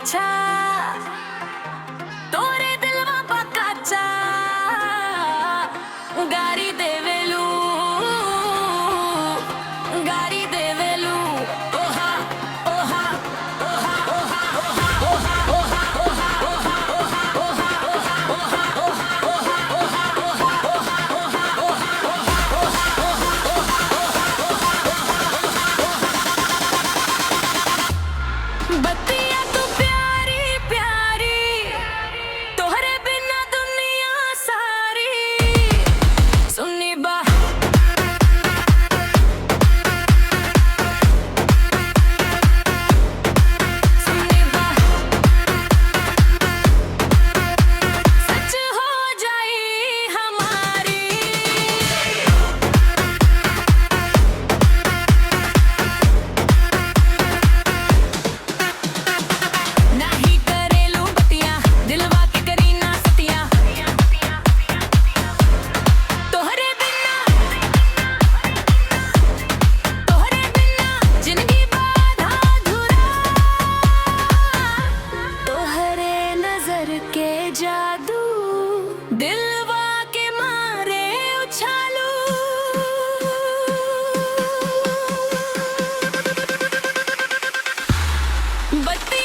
अच्छा तोरे दिलवा पकाचा गारी देवेलू गारी देवेलू ओहा ओहा ओहा ओहा ओहा ओहा ओहा ओहा ओहा ओहा ओहा ओहा बत्तियां तू प्यारी प्यारी तोहरे बिना दुनिया सारी सुनी बा सुनी बा सच हो जाई हमारी नाही करेलू बतिया दिलवा के करीना सतिया तोहरे बिना जिंदगी बाधा धुरा तोहरे नजर के जादू दिलवा के मारे उछालू बत्ती